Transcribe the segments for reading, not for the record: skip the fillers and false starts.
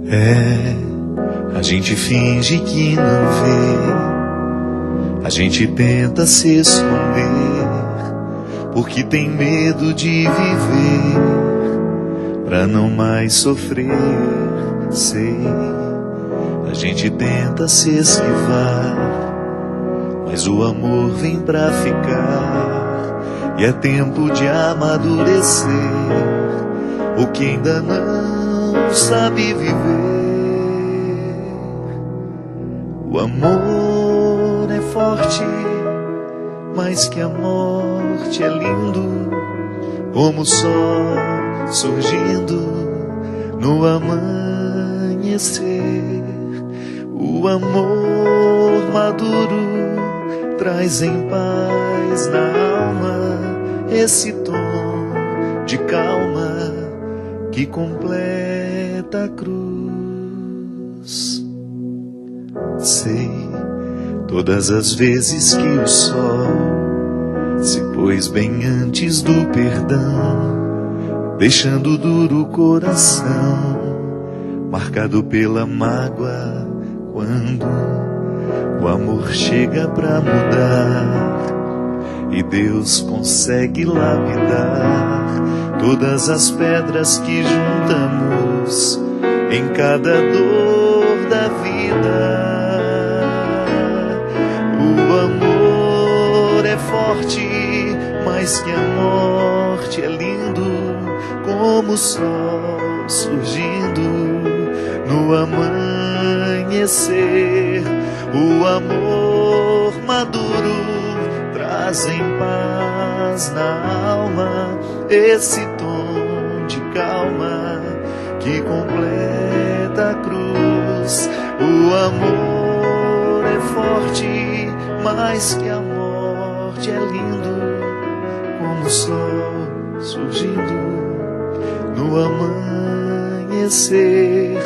A gente finge que não vê, a gente tenta se esconder, porque tem medo de viver, pra não mais sofrer, sei. A gente tenta se esquivar, mas o amor vem pra ficar, e é tempo de amadurecer, o que ainda não sabe viver. O amor é forte, mais que a morte é lindo, como o sol surgindo no amanhecer. O amor maduro traz em paz na alma esse tom de calma que completa a cruz. Sei, todas as vezes que o sol se pôs bem antes do perdão, deixando duro o coração, marcado pela mágoa, quando o amor chega pra mudar e Deus consegue lapidar todas as pedras que juntamos em cada dor da vida. O amor é forte, mais que a morte é lindo, como o sol surgindo no amanhecer. O amor maduro traz em paz na alma esse tom de calma que completa a cruz. O amor é forte, mais que a morte é lindo, como o sol surgindo no amanhecer.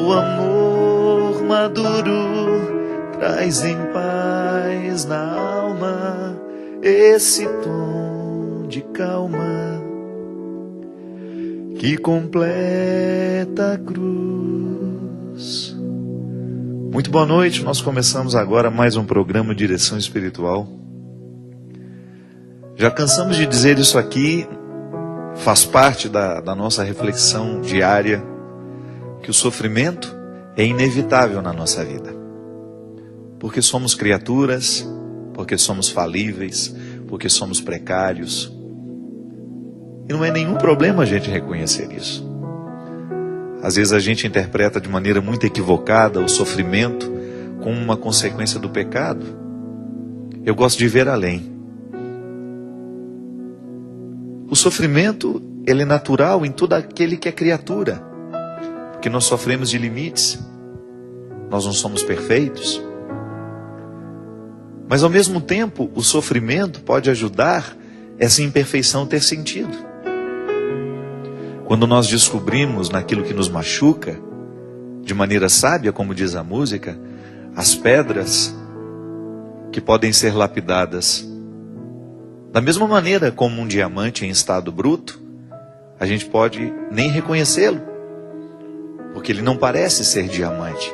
O amor maduro traz em paz na alma esse tom de calma que completa a cruz. Muito boa noite, nós começamos agora mais um programa Direção Espiritual. Já cansamos de dizer isso aqui, faz parte da nossa reflexão diária, que o sofrimento é inevitável na nossa vida. Porque somos criaturas, porque somos falíveis, porque somos precários. E não é nenhum problema a gente reconhecer isso. Às vezes a gente interpreta de maneira muito equivocada o sofrimento como uma consequência do pecado. Eu gosto de ver além. O sofrimento, ele é natural em todo aquele que é criatura. Porque nós sofremos de limites. Nós não somos perfeitos. Mas ao mesmo tempo, o sofrimento pode ajudar essa imperfeição a ter sentido. Quando nós descobrimos naquilo que nos machuca, de maneira sábia, como diz a música, as pedras que podem ser lapidadas. Da mesma maneira como um diamante em estado bruto, a gente pode nem reconhecê-lo, porque ele não parece ser diamante,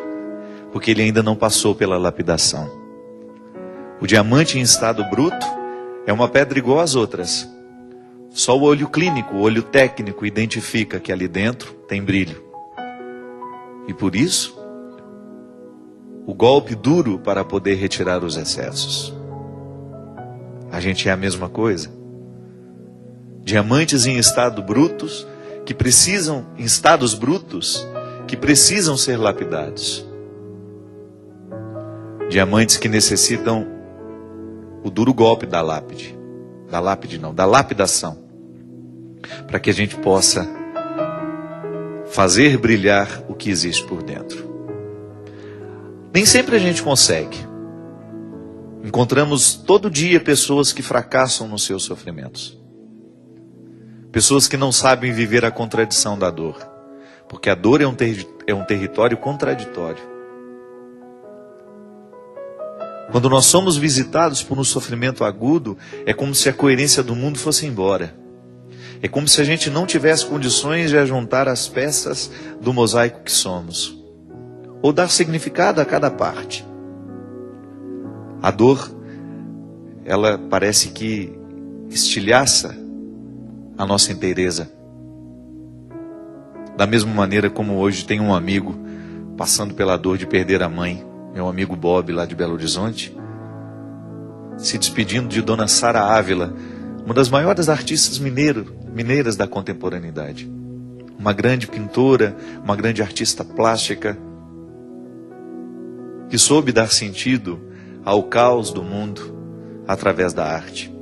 porque ele ainda não passou pela lapidação. O diamante em estado bruto é uma pedra igual às outras. Só o olho clínico, o olho técnico identifica que ali dentro tem brilho. E por isso, o golpe duro para poder retirar os excessos. A gente é a mesma coisa. Diamantes em estado brutos, em estados brutos, que precisam ser lapidados. Diamantes que necessitam o duro golpe da lapidação, para que a gente possa fazer brilhar o que existe por dentro. Nem sempre a gente consegue. Encontramos todo dia pessoas que fracassam nos seus sofrimentos. Pessoas que não sabem viver a contradição da dor, porque a dor é um território contraditório. Quando nós somos visitados por um sofrimento agudo, é como se a coerência do mundo fosse embora. É como se a gente não tivesse condições de ajuntar as peças do mosaico que somos, ou dar significado a cada parte. A dor, ela parece que estilhaça a nossa inteireza. Da mesma maneira como hoje tem um amigo passando pela dor de perder a mãe, meu amigo Bob, lá de Belo Horizonte, se despedindo de Dona Sara Ávila, uma das maiores artistas mineiras da contemporaneidade. Uma grande pintora, uma grande artista plástica, que soube dar sentido ao caos do mundo através da arte.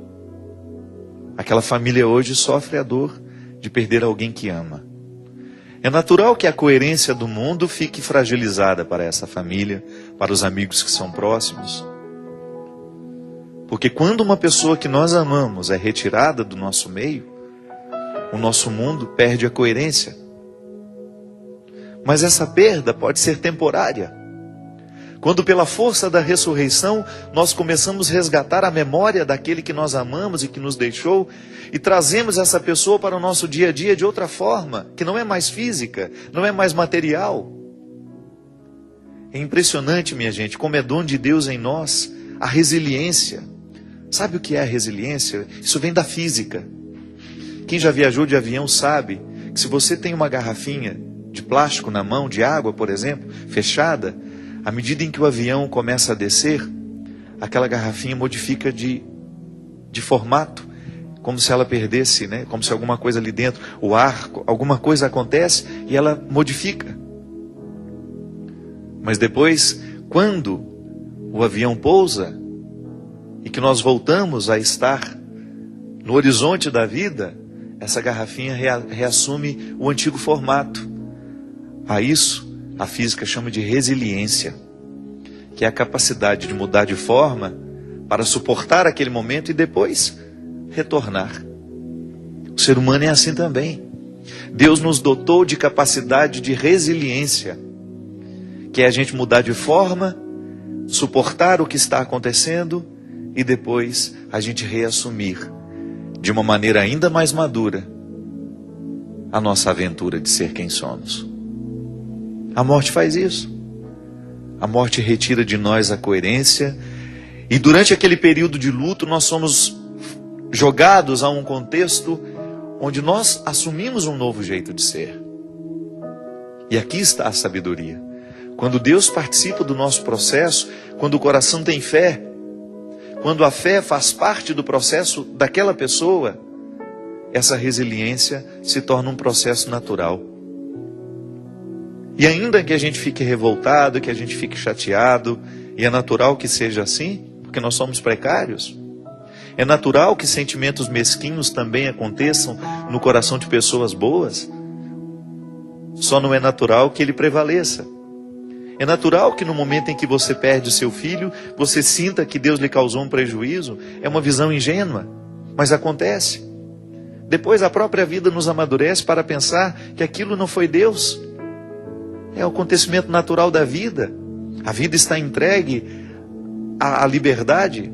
Aquela família hoje sofre a dor de perder alguém que ama. É natural que a coerência do mundo fique fragilizada para essa família, para os amigos que são próximos. Porque quando uma pessoa que nós amamos é retirada do nosso meio, o nosso mundo perde a coerência. Mas essa perda pode ser temporária. Quando pela força da ressurreição, nós começamos a resgatar a memória daquele que nós amamos e que nos deixou, e trazemos essa pessoa para o nosso dia a dia de outra forma, que não é mais física, não é mais material. É impressionante, minha gente, como é dom de Deus em nós, a resiliência. Sabe o que é a resiliência? Isso vem da física. Quem já viajou de avião sabe que se você tem uma garrafinha de plástico na mão, de água, por exemplo, fechada, à medida em que o avião começa a descer, aquela garrafinha modifica de formato, como se ela perdesse, né? Como se alguma coisa ali dentro, o ar, alguma coisa acontece e ela modifica. Mas depois, quando o avião pousa e que nós voltamos a estar no horizonte da vida, essa garrafinha reassume o antigo formato. A isso a física chama de resiliência, que é a capacidade de mudar de forma para suportar aquele momento e depois retornar. O ser humano é assim também. Deus nos dotou de capacidade de resiliência, que é a gente mudar de forma, suportar o que está acontecendo e depois a gente reassumir, de uma maneira ainda mais madura, a nossa aventura de ser quem somos. A morte faz isso. A morte retira de nós a coerência. E durante aquele período de luto, nós somos jogados a um contexto onde nós assumimos um novo jeito de ser. E aqui está a sabedoria. Quando Deus participa do nosso processo, quando o coração tem fé, quando a fé faz parte do processo daquela pessoa, essa resiliência se torna um processo natural. E ainda que a gente fique revoltado, que a gente fique chateado, e é natural que seja assim, porque nós somos precários, é natural que sentimentos mesquinhos também aconteçam no coração de pessoas boas, só não é natural que ele prevaleça. É natural que no momento em que você perde o seu filho, você sinta que Deus lhe causou um prejuízo, é uma visão ingênua, mas acontece. Depois a própria vida nos amadurece para pensar que aquilo não foi Deus. É o acontecimento natural da vida. A vida está entregue à liberdade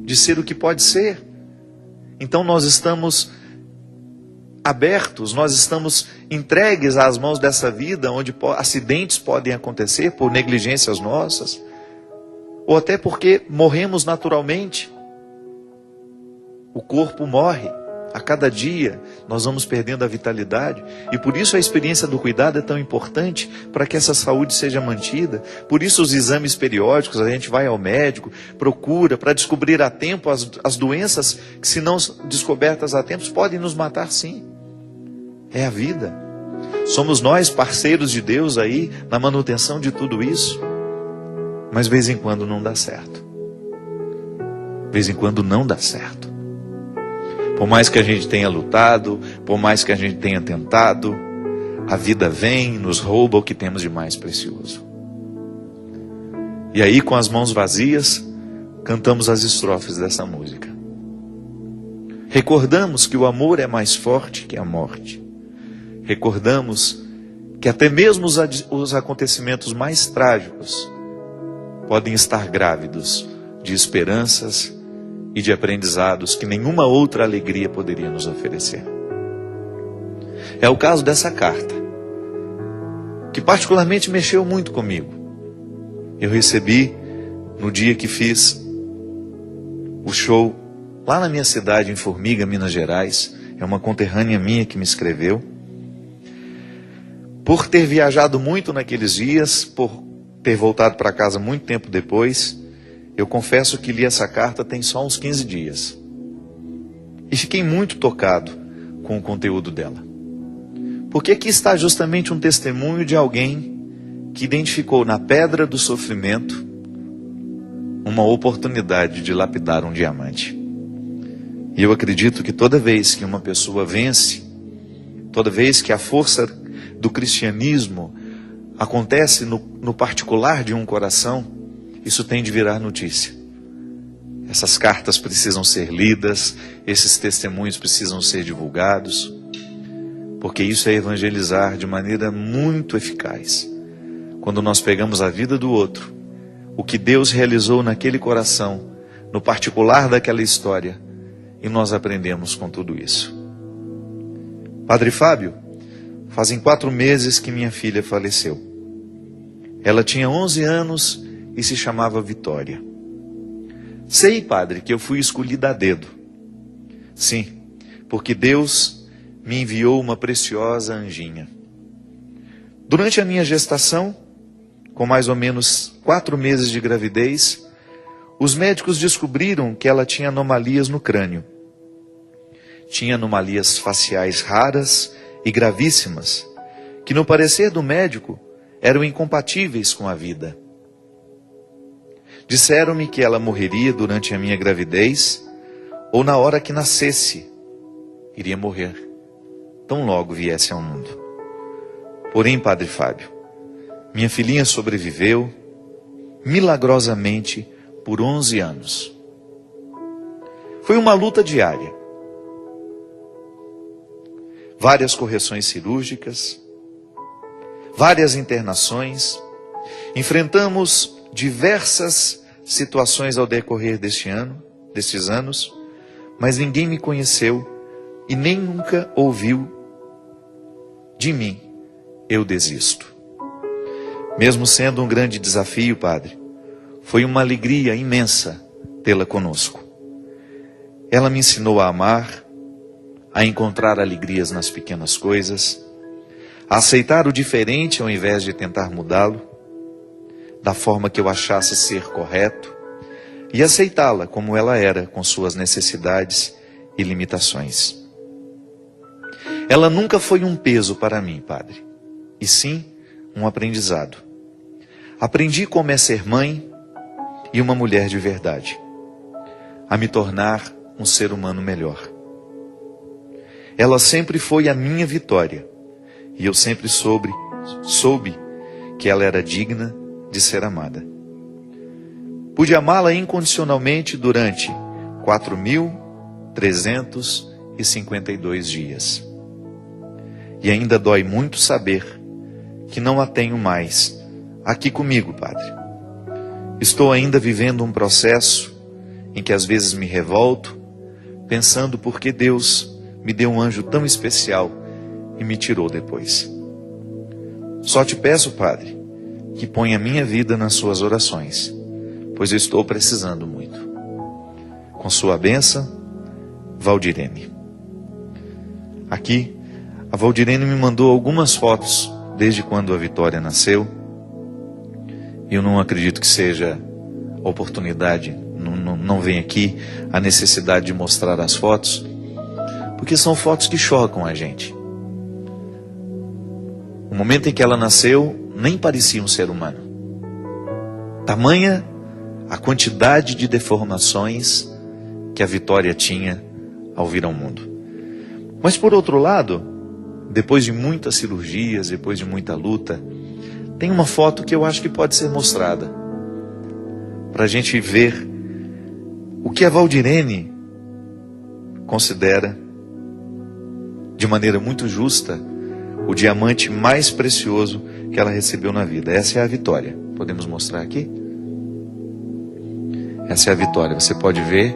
de ser o que pode ser. Então nós estamos abertos, nós estamos entregues às mãos dessa vida, onde acidentes podem acontecer por negligências nossas, ou até porque morremos naturalmente. O corpo morre. A cada dia nós vamos perdendo a vitalidade, e por isso a experiência do cuidado é tão importante para que essa saúde seja mantida. Por isso os exames periódicos, a gente vai ao médico, procura para descobrir a tempo as doenças que, se não descobertas a tempo, podem nos matar sim. É a vida. Somos nós parceiros de Deus aí na manutenção de tudo isso, mas de vez em quando não dá certo. De vez em quando não dá certo. Por mais que a gente tenha lutado, por mais que a gente tenha tentado, a vida vem e nos rouba o que temos de mais precioso. E aí, com as mãos vazias, cantamos as estrofes dessa música. Recordamos que o amor é mais forte que a morte. Recordamos que até mesmo os acontecimentos mais trágicos podem estar grávidos de esperanças e de aprendizados que nenhuma outra alegria poderia nos oferecer. É o caso dessa carta, que particularmente mexeu muito comigo. Eu recebi no dia que fiz o show lá na minha cidade, em Formiga, Minas Gerais. É uma conterrânea minha que me escreveu. Por ter viajado muito naqueles dias, por ter voltado para casa muito tempo depois, eu confesso que li essa carta tem só uns 15 dias. E fiquei muito tocado com o conteúdo dela. Porque aqui está justamente um testemunho de alguém que identificou na pedra do sofrimento uma oportunidade de lapidar um diamante. E eu acredito que toda vez que uma pessoa vence, toda vez que a força do cristianismo acontece no particular de um coração, isso tem de virar notícia. Essas cartas precisam ser lidas, esses testemunhos precisam ser divulgados, porque isso é evangelizar de maneira muito eficaz. Quando nós pegamos a vida do outro, o que Deus realizou naquele coração, no particular daquela história, e nós aprendemos com tudo isso. Padre Fábio, fazem 4 meses que minha filha faleceu. Ela tinha 11 anos e se chamava Vitória. Sei, padre, que eu fui escolhida a dedo. Sim, porque Deus me enviou uma preciosa anjinha. Durante a minha gestação, com mais ou menos 4 meses de gravidez, os médicos descobriram que ela tinha anomalias no crânio. Tinha anomalias faciais raras e gravíssimas, que no parecer do médico eram incompatíveis com a vida. Disseram-me que ela morreria durante a minha gravidez ou na hora que nascesse. Iria morrer, tão logo viesse ao mundo. Porém, Padre Fábio, minha filhinha sobreviveu milagrosamente por 11 anos. Foi uma luta diária. Várias correções cirúrgicas, várias internações. Enfrentamos diversas situações ao decorrer destes anos, mas ninguém me conheceu e nem nunca ouviu de mim: eu desisto. Mesmo sendo um grande desafio, padre, foi uma alegria imensa tê-la conosco. Ela me ensinou a amar, a encontrar alegrias nas pequenas coisas, a aceitar o diferente ao invés de tentar mudá-lo, da forma que eu achasse ser correto, e aceitá-la como ela era, com suas necessidades e limitações. Ela nunca foi um peso para mim, padre, e sim um aprendizado. Aprendi como é ser mãe e uma mulher de verdade, a me tornar um ser humano melhor. Ela sempre foi a minha vitória, e eu sempre soube que ela era digna de ser amada. Pude amá-la incondicionalmente durante 4.352 dias. E ainda dói muito saber que não a tenho mais aqui comigo, padre. Estou ainda vivendo um processo em que às vezes me revolto, pensando por que Deus me deu um anjo tão especial e me tirou depois. Só te peço, padre, que ponha a minha vida nas suas orações, pois eu estou precisando muito. Com sua bênção, Valdirene. Aqui, a Valdirene me mandou algumas fotos desde quando a Vitória nasceu. Eu não acredito que seja oportunidade, não vem aqui a necessidade de mostrar as fotos, porque são fotos que chocam a gente. O momento em que ela nasceu, nem parecia um ser humano. Tamanha a quantidade de deformações que a Vitória tinha ao vir ao mundo. Mas por outro lado, depois de muitas cirurgias, depois de muita luta, tem uma foto que eu acho que pode ser mostrada, para a gente ver o que a Valdirene considera, de maneira muito justa, o diamante mais precioso que ela recebeu na vida. Essa é a Vitória. Podemos mostrar aqui? Essa é a Vitória. Você pode ver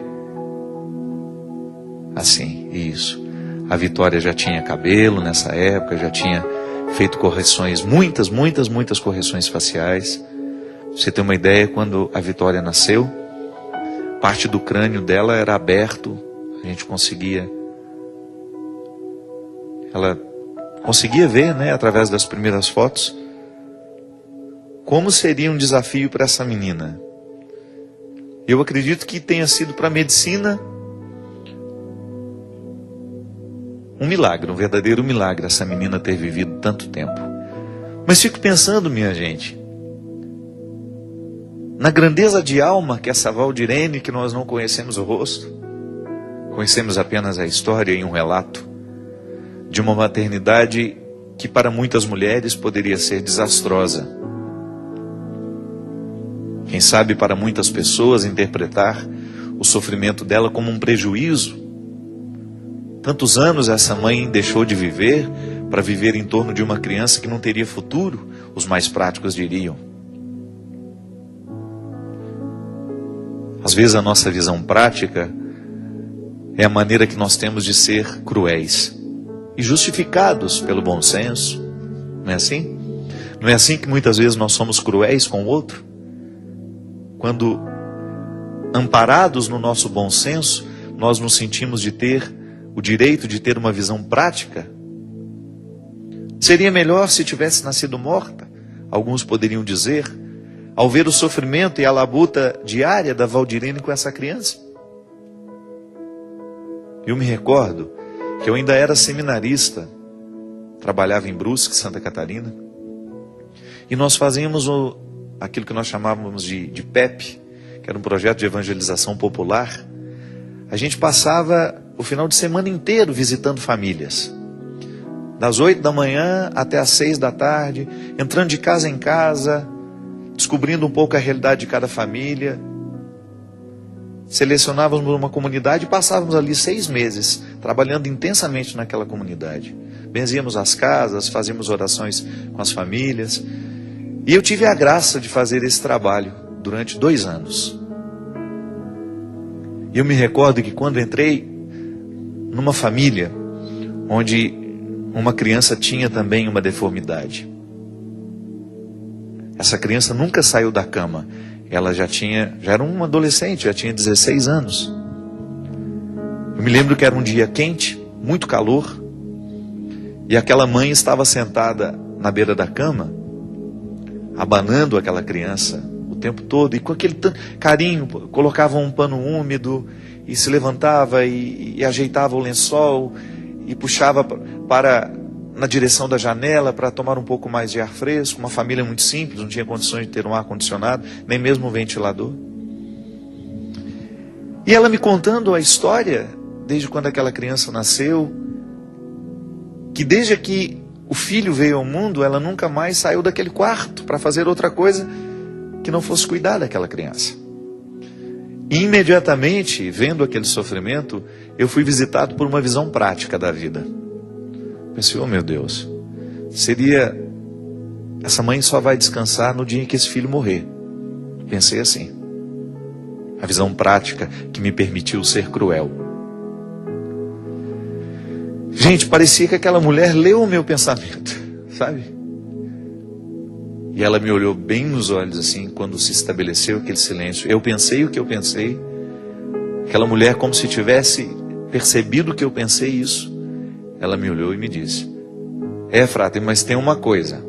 Assim, isso. A Vitória já tinha cabelo nessa época, já tinha feito correções, muitas correções faciais. Pra você ter uma ideia, quando a Vitória nasceu, parte do crânio dela era aberto, ela conseguia ver, né, através das primeiras fotos, como seria um desafio para essa menina. Eu acredito que tenha sido para a medicina um milagre, um verdadeiro milagre, essa menina ter vivido tanto tempo. Mas fico pensando, minha gente, na grandeza de alma que essa Valdirene, que nós não conhecemos o rosto, conhecemos apenas a história e um relato de uma maternidade que para muitas mulheres poderia ser desastrosa. Quem sabe para muitas pessoas interpretar o sofrimento dela como um prejuízo. Tantos anos essa mãe deixou de viver para viver em torno de uma criança que não teria futuro, os mais práticos diriam. Às vezes a nossa visão prática é a maneira que nós temos de ser cruéis e justificados pelo bom senso. Não é assim? Não é assim que muitas vezes nós somos cruéis com o outro? Quando, amparados no nosso bom senso, nós nos sentimos de ter o direito de ter uma visão prática. Seria melhor se tivesse nascido morta, alguns poderiam dizer, ao ver o sofrimento e a labuta diária da Valdirene com essa criança. Eu me recordo que eu ainda era seminarista, trabalhava em Brusque, Santa Catarina, e nós fazíamos aquilo que nós chamávamos de PEP, que era um projeto de evangelização popular. A gente passava o final de semana inteiro visitando famílias, das 8 da manhã até as 6 da tarde, entrando de casa em casa, descobrindo um pouco a realidade de cada família. Selecionávamos uma comunidade e passávamos ali 6 meses, trabalhando intensamente naquela comunidade. Benzíamos as casas, fazíamos orações com as famílias. E eu tive a graça de fazer esse trabalho durante 2 anos. E eu me recordo que quando entrei numa família onde uma criança tinha também uma deformidade. Essa criança nunca saiu da cama. Ela já era uma adolescente, já tinha 16 anos. Eu me lembro que era um dia quente, muito calor, e aquela mãe estava sentada na beira da cama, abanando aquela criança o tempo todo, e com aquele carinho, colocava um pano úmido, e se levantava e ajeitava o lençol, e puxava na direção da janela para tomar um pouco mais de ar fresco. Uma família muito simples, não tinha condições de ter um ar-condicionado, nem mesmo um ventilador. E ela me contando a história, desde quando aquela criança nasceu, que desde que o filho veio ao mundo, ela nunca mais saiu daquele quarto para fazer outra coisa que não fosse cuidar daquela criança. E imediatamente, vendo aquele sofrimento, eu fui visitado por uma visão prática da vida. Pensei, oh meu Deus, essa mãe só vai descansar no dia em que esse filho morrer. Pensei assim. A visão prática que me permitiu ser cruel. Gente, parecia que aquela mulher leu o meu pensamento, sabe? E ela me olhou bem nos olhos assim, quando se estabeleceu aquele silêncio. Eu pensei o que eu pensei. Aquela mulher, como se tivesse percebido que eu pensei isso, ela me olhou e me disse, Frate, mas tem uma coisa.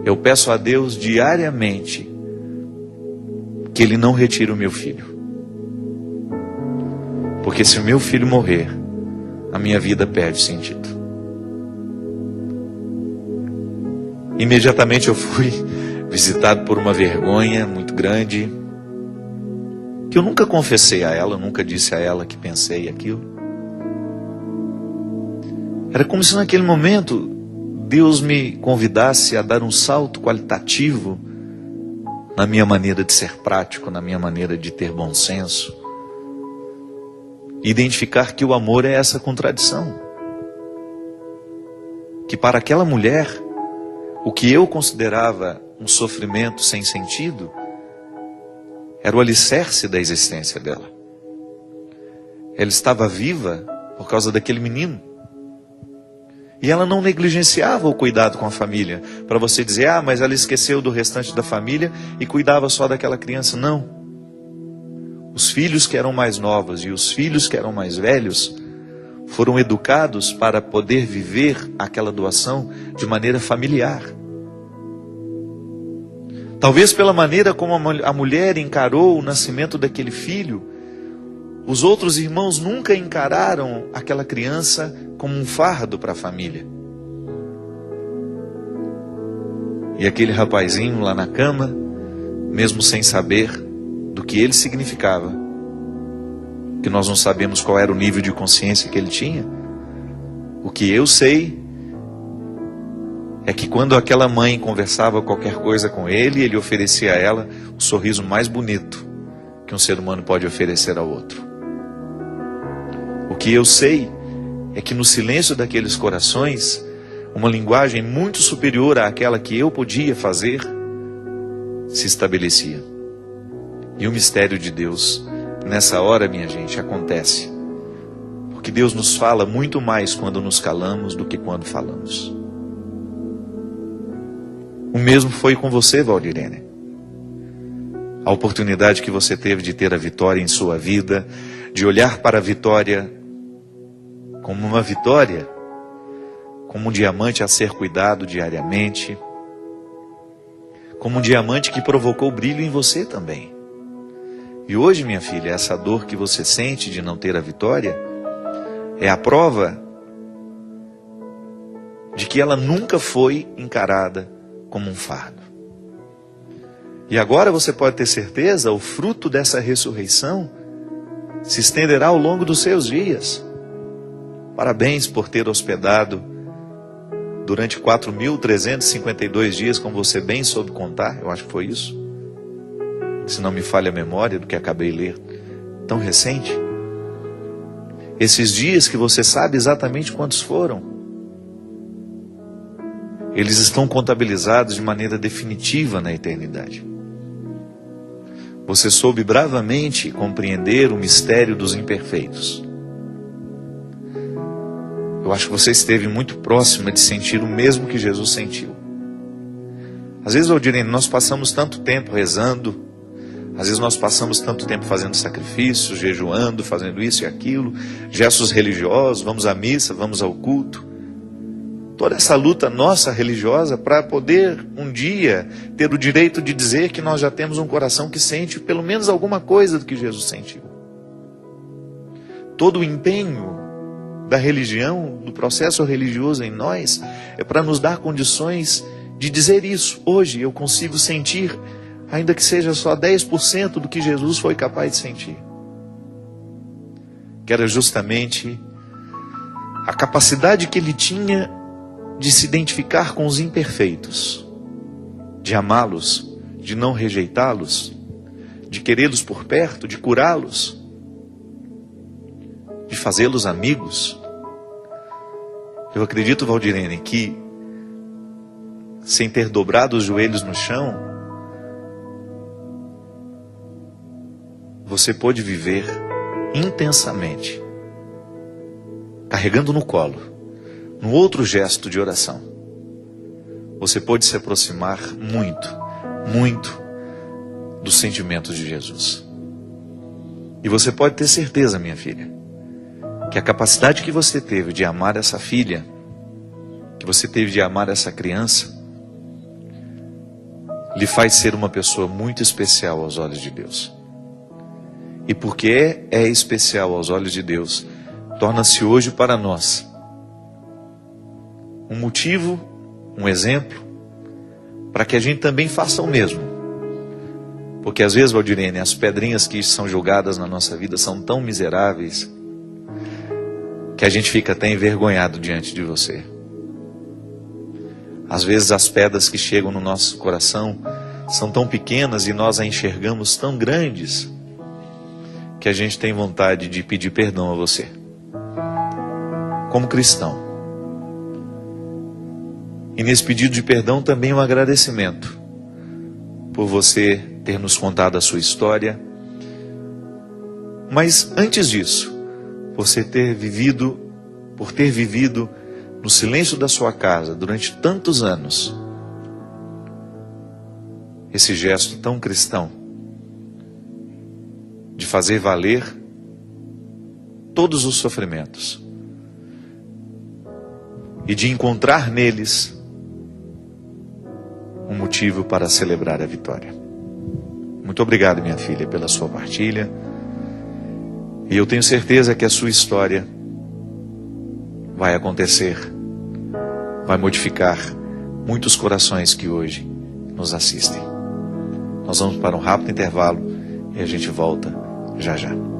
Eu peço a Deus diariamente que Ele não retire o meu filho. Porque se o meu filho morrer, a minha vida perde sentido. Imediatamente eu fui visitado por uma vergonha muito grande, que eu nunca confessei a ela, eu nunca disse a ela que pensei aquilo. Era como se naquele momento Deus me convidasse a dar um salto qualitativo na minha maneira de ser prático, na minha maneira de ter bom senso. Identificar que o amor é essa contradição. Que para aquela mulher, o que eu considerava um sofrimento sem sentido, era o alicerce da existência dela. Ela estava viva por causa daquele menino. E ela não negligenciava o cuidado com a família. Para você dizer, mas ela esqueceu do restante da família e cuidava só daquela criança. Não. Os filhos que eram mais novos e os filhos que eram mais velhos foram educados para poder viver aquela doação de maneira familiar. Talvez pela maneira como a mulher encarou o nascimento daquele filho, os outros irmãos nunca encararam aquela criança como um fardo para a família. E aquele rapazinho lá na cama, mesmo sem saber do que ele significava, que nós não sabemos qual era o nível de consciência que ele tinha, o que eu sei é que quando aquela mãe conversava qualquer coisa com ele, ele oferecia a ela o sorriso mais bonito que um ser humano pode oferecer ao outro. O que eu sei é que no silêncio daqueles corações, uma linguagem muito superior àquela que eu podia fazer, se estabelecia. E o mistério de Deus, nessa hora, minha gente, acontece. Porque Deus nos fala muito mais quando nos calamos do que quando falamos. O mesmo foi com você, Valdirene. A oportunidade que você teve de ter a vitória em sua vida, de olhar para a vitória como uma vitória, como um diamante a ser cuidado diariamente, como um diamante que provocou brilho em você também. E hoje, minha filha, essa dor que você sente de não ter a vitória é a prova de que ela nunca foi encarada como um fardo. E agora você pode ter certeza, o fruto dessa ressurreição se estenderá ao longo dos seus dias. Parabéns por ter hospedado durante 4.352 dias, como você bem soube contar, eu acho que foi isso. Se não me falha a memória do que acabei de ler, tão recente. Esses dias que você sabe exatamente quantos foram, eles estão contabilizados de maneira definitiva na eternidade. Você soube bravamente compreender o mistério dos imperfeitos. Eu acho que você esteve muito próxima de sentir o mesmo que Jesus sentiu. Às vezes, Valdirene, nós passamos tanto tempo rezando, às vezes nós passamos tanto tempo fazendo sacrifícios, jejuando, fazendo isso e aquilo, gestos religiosos, vamos à missa, vamos ao culto. Toda essa luta nossa religiosa para poder um dia ter o direito de dizer que nós já temos um coração que sente pelo menos alguma coisa do que Jesus sentiu. Todo o empenho da religião, do processo religioso em nós, é para nos dar condições de dizer isso. Hoje eu consigo sentir, ainda que seja só 10% do que Jesus foi capaz de sentir. Que era justamente a capacidade que ele tinha de se identificar com os imperfeitos, de amá-los, de não rejeitá-los, de querê-los por perto, de curá-los, de fazê-los amigos. Eu acredito, Valdirene, que sem ter dobrado os joelhos no chão, você pôde viver intensamente, carregando no colo, num outro gesto de oração. Você pôde se aproximar muito, muito dos sentimentos de Jesus. E você pode ter certeza, minha filha, que a capacidade que você teve de amar essa filha, que você teve de amar essa criança, lhe faz ser uma pessoa muito especial aos olhos de Deus. E porque é especial aos olhos de Deus, torna-se hoje para nós um motivo, um exemplo, para que a gente também faça o mesmo. Porque às vezes, Valdirene, as pedrinhas que são jogadas na nossa vida são tão miseráveis que a gente fica até envergonhado diante de você. Às vezes as pedras que chegam no nosso coração são tão pequenas e nós a enxergamos tão grandes que a gente tem vontade de pedir perdão a você. Como cristão. E nesse pedido de perdão também um agradecimento por você ter nos contado a sua história. Mas antes disso, por ter vivido no silêncio da sua casa durante tantos anos, esse gesto tão cristão de fazer valer todos os sofrimentos e de encontrar neles um motivo para celebrar a vitória. Muito obrigado, minha filha, pela sua partilha. E eu tenho certeza que a sua história vai acontecer, vai modificar muitos corações que hoje nos assistem. Nós vamos para um rápido intervalo e a gente volta já já.